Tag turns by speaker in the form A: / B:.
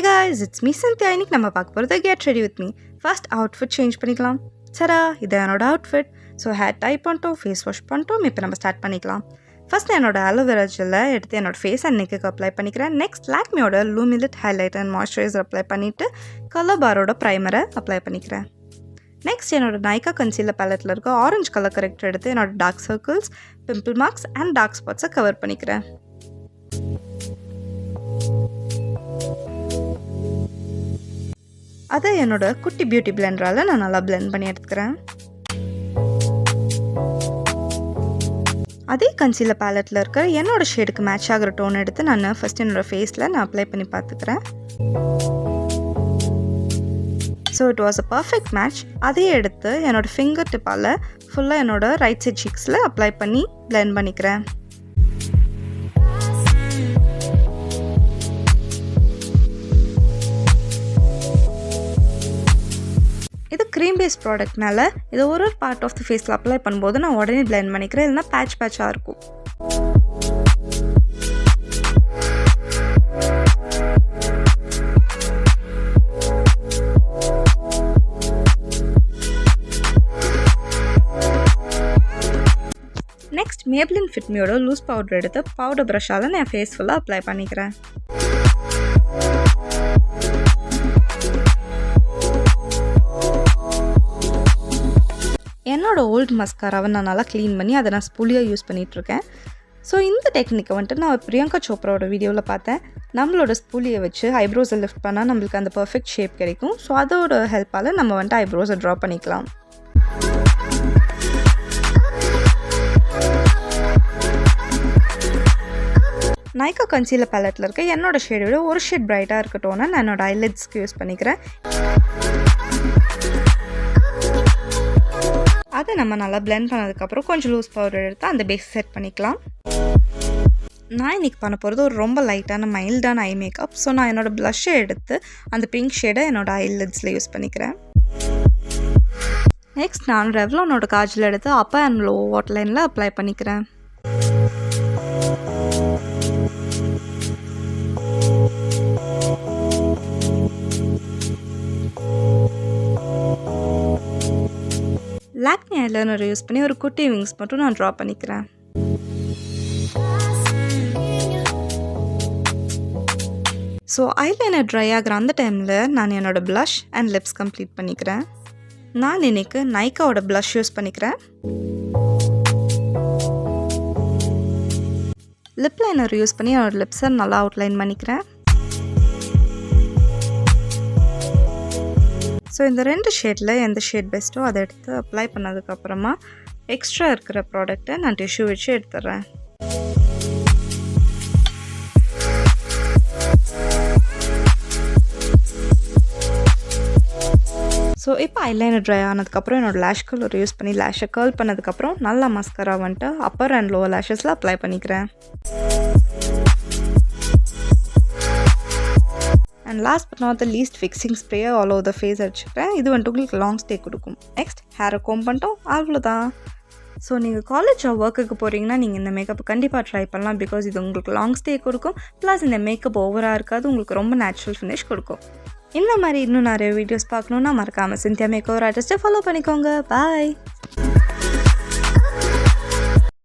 A: Hey guys, it's me Cynthia. இன்னைக்கு நம்ம பார்க்க போகிறது Get Ready With Me. First outfit change பண்ணிக்கலாம். சரா, இது என்னோட outfit. ஸோ ஹேர் டை பண்ணிட்டோம், ஃபேஸ் வாஷ் பண்ணிட்டோம். இப்போ நம்ம ஸ்டார்ட் பண்ணிக்கலாம். ஃபர்ஸ்ட் என்னோட அலோவேரா ஜெல்லை எடுத்து என்னோட ஃபேஸ் அண்ட் நெக்குக்கு அப்ளை பண்ணிக்கிறேன். நெக்ஸ்ட் லாக்மியோட Lumilit highlighter and moisturiser apply பண்ணிவிட்டு கலர் பாரோட ப்ரைமரை அப்ளை பண்ணிக்கிறேன். நெக்ஸ்ட் என்னோட நைக்கா கன்சீலர் பேலட்டில் இருக்க ஆரஞ்சு கலர் கரெக்டர் எடுத்து என்னோட dark circles, pimple marks and dark ஸ்பாட்ஸை கவர் பண்ணிக்கிறேன். அதை என்னோட குட்டி பியூட்டி பிளெண்டரால் நான் நல்லா பிளெண்ட் பண்ணி எடுத்துக்கிறேன். அதே கன்சீலர் பேலட்டில் இருக்கிற என்னோட ஷேடுக்கு மேட்ச் ஆகிற டோன் எடுத்து நான் ஃபஸ்ட் என்னோடய ஃபேஸில் நான் அப்ளை பண்ணி பார்த்துக்கிறேன். So it was a perfect match. அதையே எடுத்து என்னோடய ஃபிங்கர் டிப்பால் ஃபுல்லாக என்னோடய ரைட் சைட் சீக்ஸில் அப்ளை பண்ணி பிளெண்ட் பண்ணிக்கிறேன். இது க்ரீம் பேஸ் ப்ராடக்ட்னால இதை ஒரு பார்ட் ஆஃப் த ஃபேஸில் அப்ளை பண்ணும்போது நான் உடனே பிளெண்ட் பண்ணிக்கிறேன். இல்லைனா பேட்சாக இருக்கும். நெக்ஸ்ட் மேப்ளின் ஃபிட்மியோட லூஸ் பவுடர் எடுத்து பவுடர் ப்ரஷ்ஷால் நான் ஃபேஸ் ஃபுல்லாக அப்ளை பண்ணிக்கிறேன். என்னோடய ஓல்டு மஸ்காராவை நான் நல்லா க்ளீன் பண்ணி அதை நான் ஸ்பூலியாக யூஸ் பண்ணிகிட்ருக்கேன். ஸோ இந்த டெக்னிக்கை வந்துட்டு நான் பிரியங்கா சோப்ராவோட வீடியோவில் பார்த்தேன். நம்மளோட ஸ்பூலியை வச்சு ஐப்ரோஸை லிஃப்ட் பண்ணால் நம்மளுக்கு அந்த பர்ஃபெக்ட் ஷேப் கிடைக்கும். ஸோ அதோட ஹெல்ப்பால் நம்ம வந்துட்டு ஐப்ரோஸை ட்ரா பண்ணிக்கலாம். நைக்கா கன்சீலர் பேலட்டில் இருக்க என்னோடய ஷேடோட ஒரு ஷேட் பிரைட்டாக இருக்கட்டும்னா நான் என்னோடய ஐலிட்ஸ்க்கு யூஸ் பண்ணிக்கிறேன். அதை நம்ம நல்லா பிளெண்ட் பண்ணதுக்கப்புறம் கொஞ்சம் லூஸ் பவுடர் எடுத்து அந்த பேஸ் செட் பண்ணிக்கலாம். நான் இன்றைக்கி பண்ண போகிறது ஒரு ரொம்ப லைட்டான மைல்டான ஐ மேக்கப். ஸோ நான் என்னோடய ப்ளஷ்ஷை எடுத்து அந்த பிங்க் ஷேடை என்னோடய ஐலிட்ஸில் யூஸ் பண்ணிக்கிறேன். நெக்ஸ்ட் நான் ரெவ்லானோட காஜல் எடுத்து அப்பர் அண்ட் லோ வாட்டர் லைனில் அப்ளை பண்ணிக்கிறேன். லாக்மி ஐலைனர் யூஸ் பண்ணி ஒரு குட்டி விங்ஸ் மட்டும் நான் ட்ரா பண்ணிக்கிறேன். ஸோ ஐலைனர் ட்ரை ஆகிற அந்த டைமில் நான் என்னோடய ப்ளஷ் அண்ட் லிப்ஸ் கம்ப்ளீட் பண்ணிக்கிறேன். நான் இன்னைக்கு நைக்காவோட ப்ளஷ் யூஸ் பண்ணிக்கிறேன். லிப் லைனர் யூஸ் பண்ணி என்னோடய லிப்ஸை நல்லா அவுட்லைன் பண்ணிக்கிறேன். ஸோ இந்த ரெண்டு ஷேடில் எந்த ஷேட் பெஸ்ட்டோ அதை எடுத்து அப்ளை பண்ணதுக்கப்புறமா எக்ஸ்ட்ரா இருக்கிற ப்ராடக்டை நான் டிஷ்யூ வச்சு எடுத்துடுறேன். ஸோ இப்போ ஐலைனர் ட்ரை ஆனதுக்கப்புறம் என்னோடய லேஷ் கலர் யூஸ் பண்ணி லேஷை கர்ல் பண்ணதுக்கப்புறம் நல்லா மஸ்கரா வந்துட்டு அப்பர் அண்ட் லோவர் லேஷஸில் அப்ளை பண்ணிக்கிறேன். And last but not the least fixing spray all over the face அடிச்சுக்கிறேன். இது வந்துட்டு உங்களுக்கு லாங் ஸ்டே கொடுக்கும். நெக்ஸ்ட் ஹேரை கோம் பண்ணிட்டோம், அவ்வளோதான். ஸோ நீங்கள் காலேஜ் ஒர்க்குக்கு போகிறீங்கன்னா நீங்கள் இந்த மேக்கப் கண்டிப்பாக ட்ரை பண்ணலாம். பிகாஸ் இது உங்களுக்கு லாங் ஸ்டே கொடுக்கும். ப்ளஸ் இந்த மேக்கப் ஓவராக இருக்காது, உங்களுக்கு ரொம்ப நேச்சுரல் ஃபினிஷ் கொடுக்கும். இந்த மாதிரி இன்னும் நிறைய வீடியோஸ் பார்க்கணுன்னா மறக்காமல் சிந்தியா மேக் ஓவர் ஆர்டிஸ்ட்டை ஃபாலோ பண்ணிக்கோங்க. பாய்.